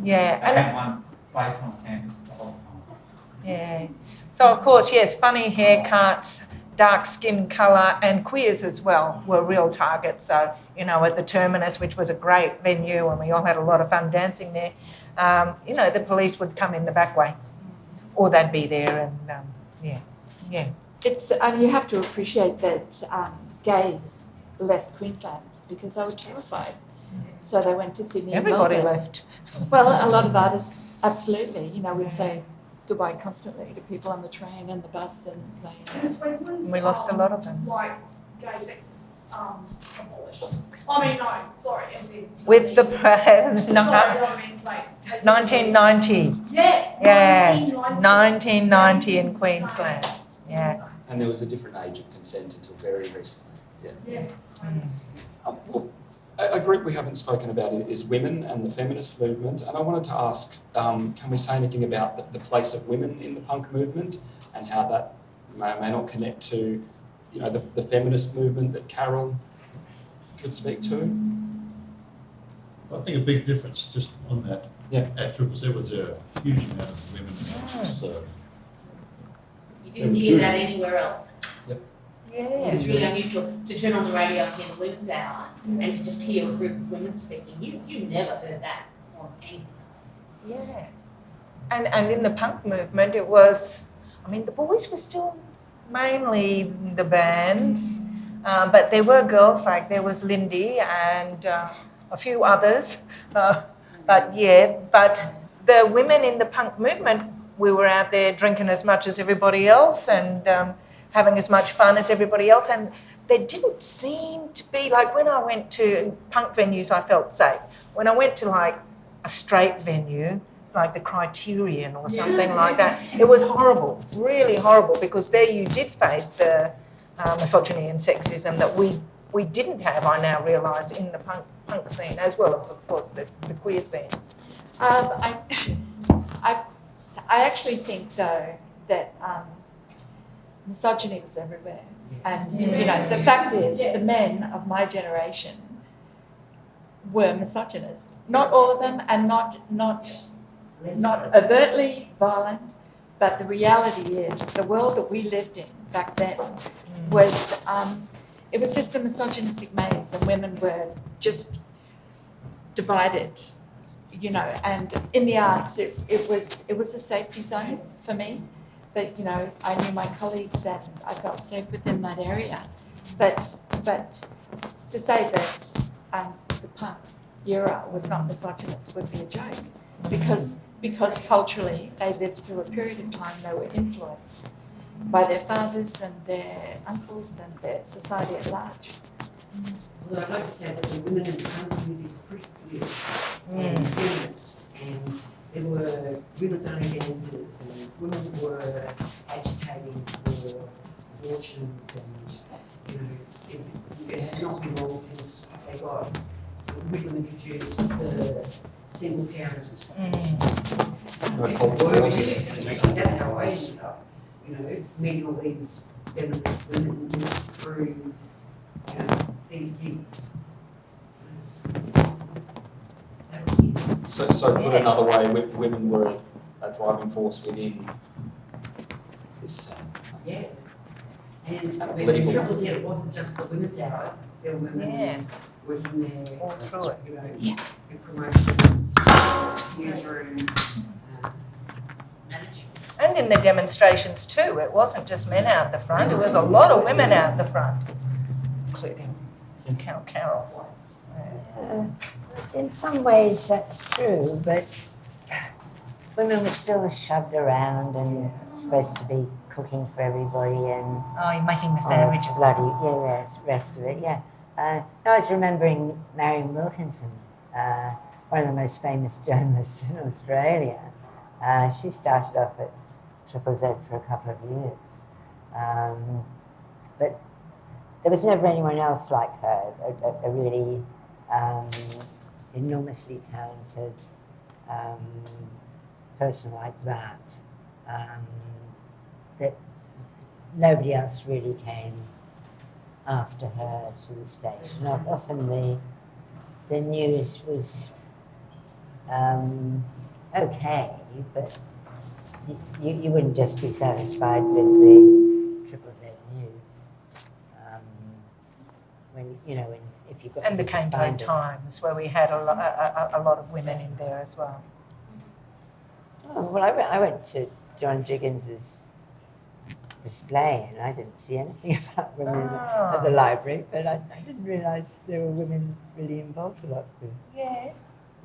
yeah. they had one based on campus the whole time. Yeah. So, of course, yes, funny haircuts, dark skin colour and queers as well were real targets. So, at the Terminus, which was a great venue and we all had a lot of fun dancing there, the police would come in the back way or they'd be there and, yeah. It's you have to appreciate that gays left Queensland because they were terrified. So they went to Sydney and Everybody Melbourne. left. Well, a lot of artists, absolutely. We'd say goodbye constantly to people on the train and the bus and plane. We lost a lot of them. Like gay sex abolished. I mean, no, sorry. With the... Sorry, I don't mean to say. 1990. Yeah. Yes, 1990 in Queensland. Yeah. And there was a different age of consent until very recently. Yeah. Well, a group we haven't spoken about is women and the feminist movement. And I wanted to ask, can we say anything about the place of women in the punk movement and how that may or may not connect to, the feminist movement that Carole could speak to? I think a big difference just on that. Yeah. At Triple Z was a huge amount of women. So You didn't hear that anywhere else. Yep. Yeah. It was really unusual to turn on the radio and hear the women's hour and to just hear a group of women speaking. You never heard that on anything else. Yeah. And in the punk movement, it was, the boys were still mainly the bands, but there were girls, like there was Lindy and a few others. But the women in the punk movement, we were out there drinking as much as everybody else and having as much fun as everybody else. And there didn't seem to be, like when I went to punk venues, I felt safe. When I went to like a straight venue, like the Criterion or something like that, it was horrible, really horrible, because there you did face the misogyny and sexism that we didn't have, I now realise, in the punk scene, as well as, of course, the queer scene. I actually think, though, that misogyny was everywhere. And, the fact is, the men of my generation were misogynist. Not all of them, and not overtly violent, but the reality is the world that we lived in back then was, it was just a misogynistic maze, and women were just divided, and in the arts it was a safety zone for me. That I knew my colleagues and I felt safe within that area. But to say that the punk era was not misogynist would be a joke, because culturally they lived through a period of time they were influenced by their fathers and their uncles and their society at large. Although I'd like to say that the women in punk music were pretty fierce and feminist, and there were women's only dances, and women were agitating for abortions, and it had not been long since they got women introduced the single parents. No fault themselves. That's how I ended up, meeting all these feminist women through these gigs. So put another way, women were a driving force within this. Yeah. And a when political. Triple Z, it wasn't just the women's hour. There were women working there. All through it. In promotions, newsroom, Managing. And in the demonstrations too, it wasn't just men out the front, it was a lot of women out the front, including Carole. In some ways that's true, but women were still shoved around and supposed to be cooking for everybody and... Oh, you're making the sandwiches. Rest of it, yeah. I was remembering Marion Wilkinson, one of the most famous journalists in Australia. She started off at Triple Z for a couple of years. But there was never anyone else like her, a really enormously talented person like that. That nobody else really came after her to the station. Often the news was okay, but you wouldn't just be satisfied with the Triple Z news. If you got And the Cane Times, where we had a lot of women in there as well. Oh, well, I went to John Jiggins's display and I didn't see anything about women at the library, but I didn't realise there were women really involved a lot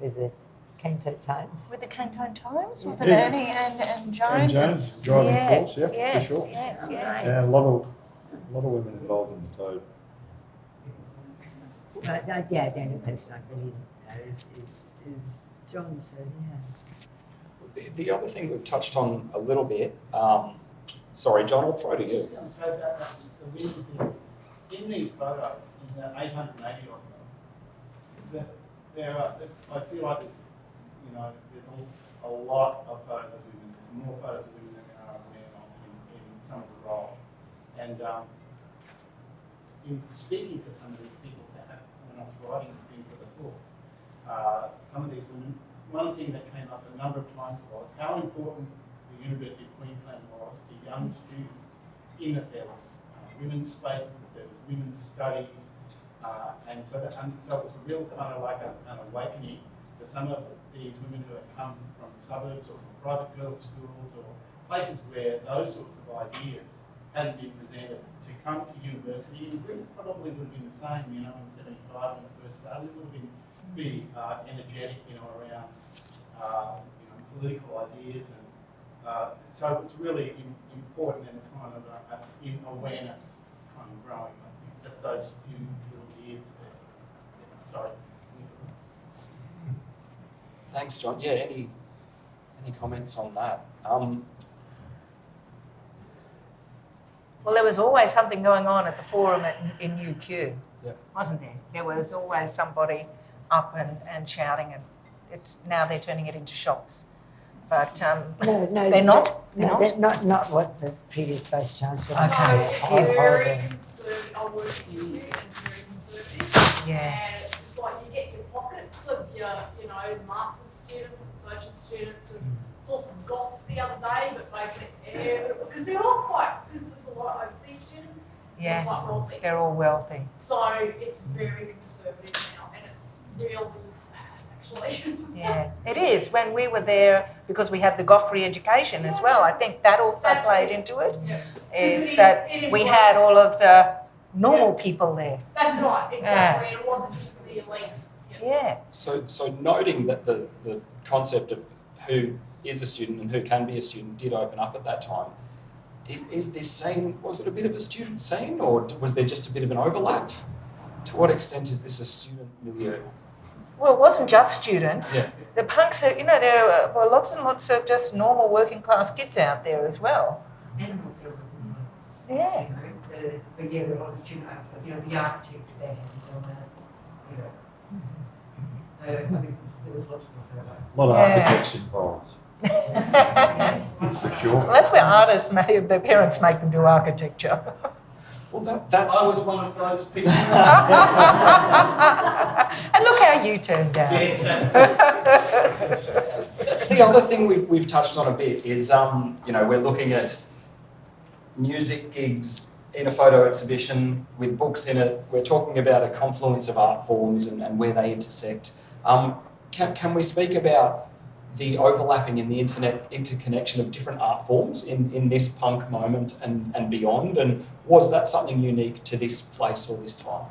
with the Cane Times. With the Cane Times? Was it Ernie and Joan? And Jones, driving force, yeah, yes, for sure. Yes. Yeah, a lot of women involved in the Toad. The only person I really know is John, so yeah. The other thing we've touched on a little bit, sorry, John, I'll throw to you. Just going to say that the weird thing, in these photos, in the 880 of them, I feel like there's a lot of photos of women. There's more photos of women than there are of men in some of the roles. And in speaking to some of these people, when I was writing the thing for the book, some of these women, one thing that came up a number of times was how important the University of Queensland was to young students in that there was women's spaces, there was women's studies, and so it was a real kind of like an awakening to some of these women who had come from suburbs or from private girls' schools or places where those sorts of ideas hadn't been presented. To come to university, and Britain probably would have been the same, in 75 when it first started. It would have been pretty energetic, around political ideas, and so it's really important in kind of in awareness kind of growing. I think just those few little years there. Sorry. Thanks, John. Yeah, any comments on that? Well, there was always something going on at the forum in UQ, wasn't there? There was always somebody up and shouting, and now they're turning it into shops. But no, they're not. They're not what the previous Vice Chancellor. Okay. No, very conservative. I work at UQ and it's very conservative. Yeah. And it's just like you get your pockets of your, Marxist students and social students, and saw some goths the other day, but basically, because they're all because there's a lot of overseas students. Yes, they're quite wealthy. they're all wealthy. So it's very conservative now, and it's really sad, actually. Yeah, it is. When we were there, because we had the Goffrey education as well, I think that also played into it, is that we had all of the normal people there. That's right, exactly. It wasn't just for the elite. Yeah. So noting that the concept of who is a student and who can be a student did open up at that time, is this scene, was it a bit of a student scene, or was there just a bit of an overlap? To what extent is this a student milieu? Well, it wasn't just students. Yeah. The punks, there were lots and lots of just normal working class kids out there as well. And also working class. Yeah. But there were a lot of student, the architect there and so on that, I think there was lots of crossover. A lot of architects involved. Yes. For sure. Well, that's where artists, their parents make them do architecture. Well, that's... I was one of those people. And look how you turned out. That's the other thing we've touched on a bit is, we're looking at music gigs in a photo exhibition with books in it. We're talking about a confluence of art forms and where they intersect. Can we speak about the overlapping in the interconnection of different art forms in this punk moment and beyond? And was that something unique to this place or this time?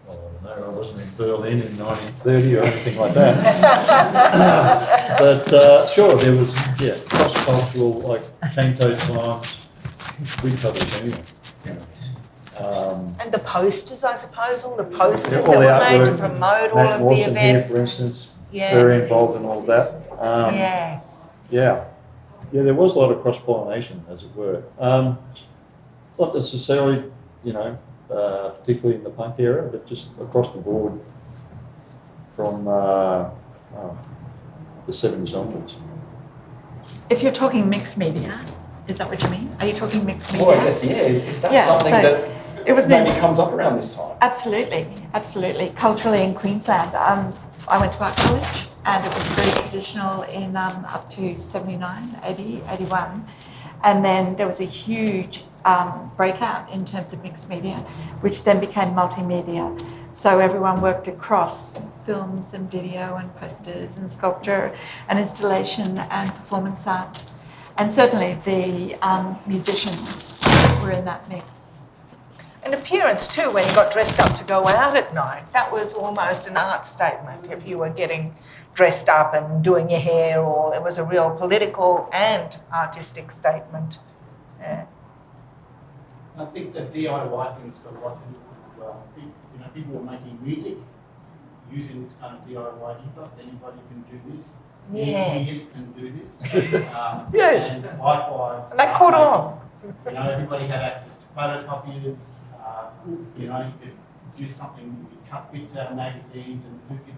Oh, no, I wasn't in Berlin in 1930 or anything like that. But sure, there was, cross-cultural, like Canto Times, we covered anyway. And the posters, I suppose, all the posters all that the were made to artwork, promote all Matt of Lawson the events. here, for instance, Yeah. very involved in all that. Yes. Yeah. Yeah, there was a lot of cross-pollination, as it were. Not necessarily, particularly in the punk era, but just across the board from the 70s onwards. If you're talking mixed media, is that what you mean? Are you talking mixed media? Well, I guess, is that something that it was maybe comes up around this time? Absolutely. Culturally in Queensland, I went to art college and it was very traditional in up to 79, 80, 81. And then there was a huge breakout in terms of mixed media, which then became multimedia. So everyone worked across films and video and posters and sculpture and installation and performance art. And certainly the musicians were in that mix. And appearance too, when you got dressed up to go out at night, that was almost an art statement. If you were getting dressed up and doing your hair, or it was a real political and artistic statement. Yeah. I think the DIY thing's got a lot to do with it as well. People were making music using this kind of DIY ethos. Anybody can do this. Yes. Can do this. Yes. And likewise. And that caught on. Everybody had access to photocopiers. You could do something. You could cut bits out of magazines, and who could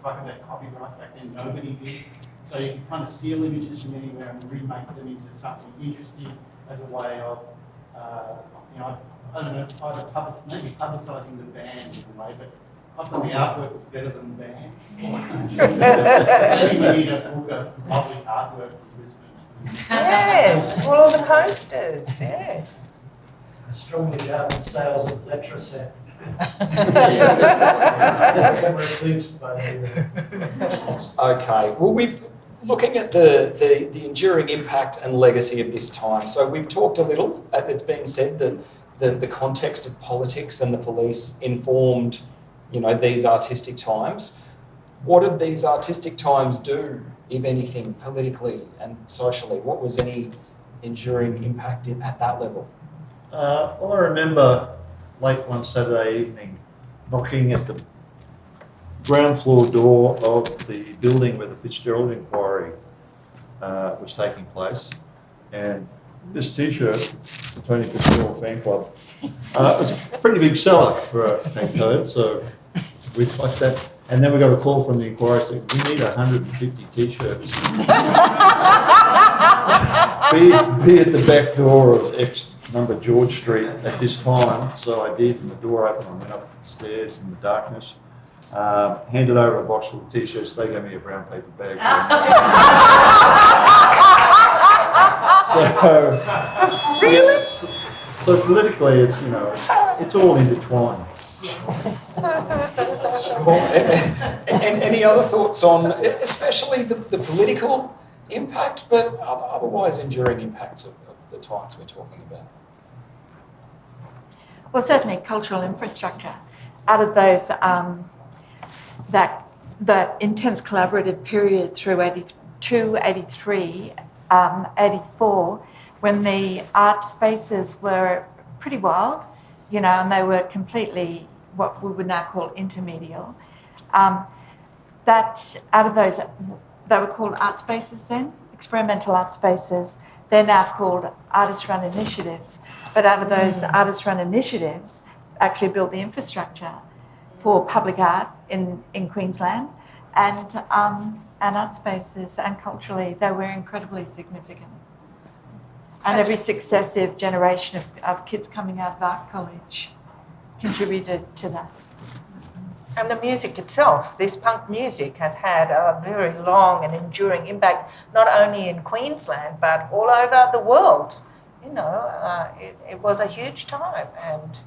fuck about copyright back then? Nobody did. So you could kind of steal images from anywhere and remake them into something interesting as a way of, I don't know, either maybe publicising the band in a way, but often the artwork was better than the band. Maybe we need a book of public artwork from Brisbane. Yes, all the posters, yes. I strongly doubt the sales of Letraset. We're eclipsed by the Okay, well, we're looking at the enduring impact and legacy of this time. So we've talked a little, it's been said that the context of politics and the police informed, these artistic times. What did these artistic times do, if anything, politically and socially? What was any enduring impact at that level? Well, I remember late one Saturday evening knocking at the ground floor door of the building where the Fitzgerald inquiry was taking place, and this T-shirt, the Tony Fitzgerald Fan Club, was a pretty big seller for a fan code, so we liked that. And then we got a call from the inquiry saying, we need 150 T-shirts. be at the back door of X number George Street at this time, so I did, and the door opened, I went upstairs in the darkness, handed over a box full of T-shirts, they gave me a brown paper bag. Really? So politically, it's, it's all intertwined. And any other thoughts on, especially the political impact, but otherwise enduring impacts of the times we're talking about? Well, certainly cultural infrastructure. Out of those, that intense collaborative period through 82, 83, 84, when the art spaces were pretty wild, and they were completely what we would now call intermedial. That out of those, they were called art spaces then, experimental art spaces. They're now called artist-run initiatives. But out of those artist-run initiatives, actually built the infrastructure for public art in Queensland, and art spaces, and culturally they were incredibly significant. And every successive generation of kids coming out of art college contributed to that. And the music itself, this punk music has had a very long and enduring impact, not only in Queensland, but all over the world. It was a huge time, and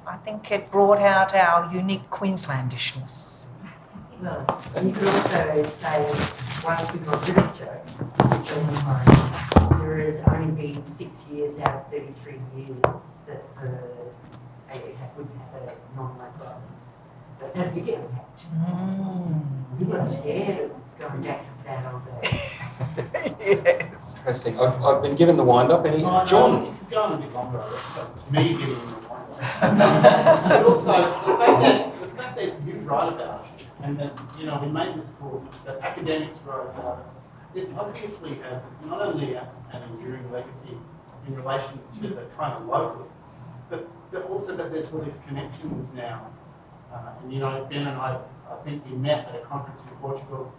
I think it brought out our unique Queenslandishness. Well, you could also say, one thing on literature, there has only been 6 years out of 33 years that would have a non-local. So it's had a big impact. You got scared of going back to that all day. Yes. Interesting. I've been given the wind-up. John? You could go on a bit longer, so it's me giving you the wind-up. But also, the fact that you write about it, and and then, you know, we made this book that academics wrote about. It obviously has not only an enduring legacy in relation to the kind of local, but also that there's all these connections now. And you know, Ben and I think we met at a conference in Portugal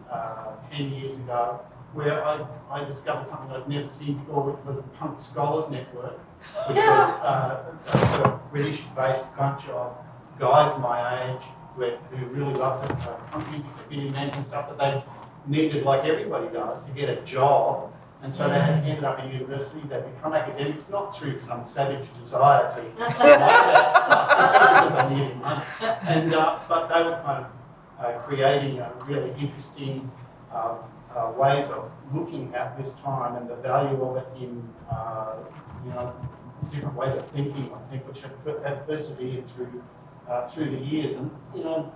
10 years ago, where I discovered something I'd never seen before, which was the Punk Scholars Network, which was a sort of British-based bunch of guys my age who really loved punk music, they'd been in bands and stuff, but they needed, like everybody does, to get a job. And so they had ended up in university, they become academics, not through some savage desire to like that stuff, just because they needed money. And, but they were kind of creating really interesting ways of looking at this time and the value of it in, you know, different ways of thinking, I think, which have persevered through the years. And, you know,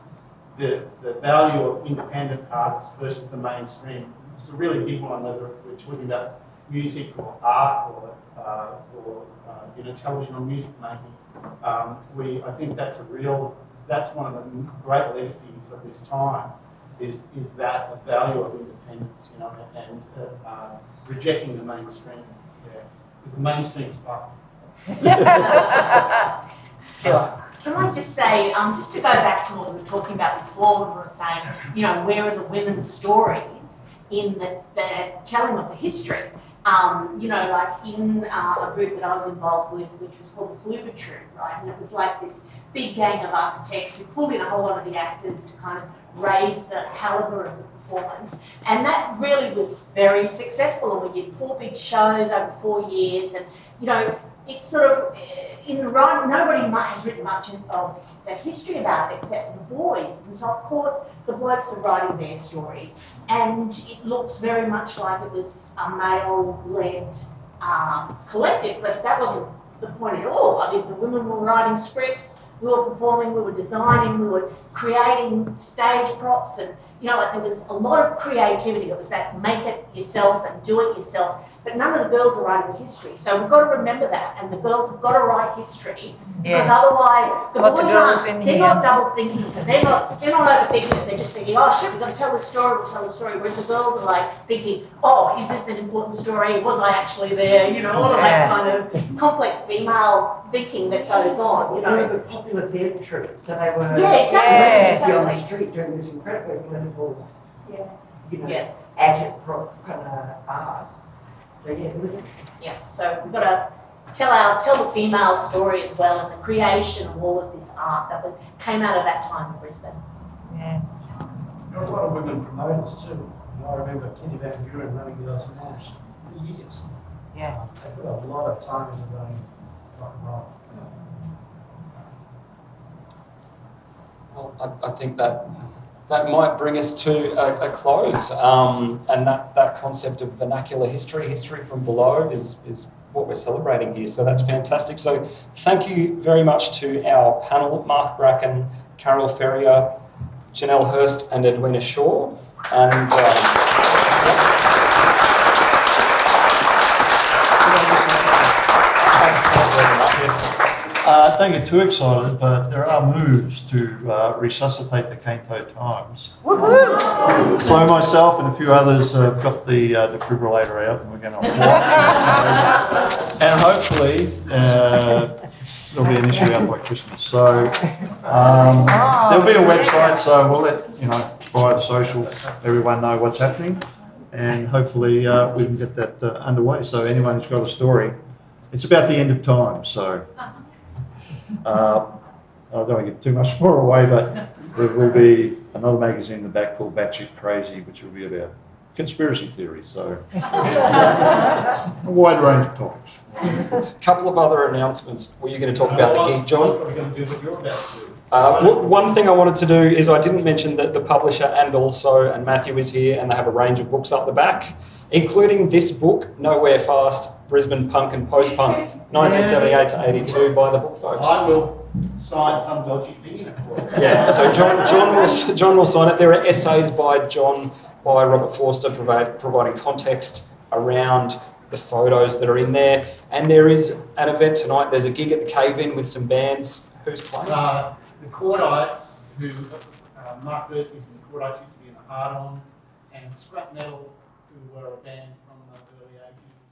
the value of independent artists versus the mainstream. It's a really big one, whether we're talking about music or art or you know, television or music making. I think that's one of the great legacies of this time, is that the value of independence, you know, and rejecting the mainstream. Yeah, because the mainstream's fucked. Still. Can I just say, just to go back to what we were talking about before, when we were saying, you know, where are the women's stories in the telling of the history? You know, like in a group that I was involved with, which was called the Fluba Troupe, right? And it was like this big gang of architects who pulled in a whole lot of the actors to kind of raise the calibre of the performance. And that really was very successful. And we did 4 big shows over 4 years. And, you know, it's sort of, in the right, nobody has written much of the history about it except for the boys. And so, of course, the blokes are writing their stories. And it looks very much like it was a male-led collective, but that wasn't the point at all. I think the women were writing scripts, we were performing, we were designing, we were creating stage props, and, you know, like there was a lot of creativity. It was that make it yourself and do it yourself. But none of the girls are writing history. So we've got to remember that. And the girls have got to write history. Because otherwise, the boys aren't, they're not double thinking. They're not overthinking it. They're just thinking, oh shit, we've got to tell this story, we'll tell the story. Whereas the girls are like thinking, oh, is this an important story? Was I actually there? You know, all of that kind of complex female thinking that goes on, you know. They were popular theatre troupes, so they were exactly. on the street doing this incredibly political, you know, agit-prop kind of art. So yeah, it was yeah. So we've got to tell the female story as well, and the creation of all of this art that came out of that time in Brisbane. Yeah. There were a lot of women promoters too. You know, I remember Kitty Van Buren running the Oz Nash for years. Yeah. They put a lot of time into running rock and roll. Well, I think that might bring us to a close, and that concept of vernacular history from below is what we're celebrating here. So that's fantastic. So thank you very much to our panel, Mark Bracken, Carole Ferrier, Janelle Hurst and Edwina Shaw. And don't get too excited, but there are moves to resuscitate the Canto Times. Woohoo! So myself and a few others have got the defibrillator out, and we're going to and hopefully there'll be an issue out by Christmas. So there'll be a website, so we'll let, you know, via the social, everyone know what's happening, and hopefully we can get that underway. So anyone who's got a story, it's about the end of time, so I don't want to give too much more away, but there will be another magazine in the back called Batshit Crazy, which will be about conspiracy theories, so a wide range of topics. a couple of other announcements. Were you going to talk about the gig, John? What are we going to do what you're about to do? One thing I wanted to do is I didn't mention that the publisher and Matthew is here, and they have a range of books up the back, including this book, Nowhere Fast, Brisbane Punk and Post-Punk, 1978 to 82 by the book folks. I will sign some dodgy thing in it for you. Yeah, so John will sign it. There are essays by John, by Robert Forster, providing context around the photos that are in there. And there is an event tonight. There's a gig at the Cave-In with some bands. Who's playing? The Cordites, who Mark Bursby's in the Courtites used to be in the Hard-Ons, and Scrap Metal, who were a band from the early 80s.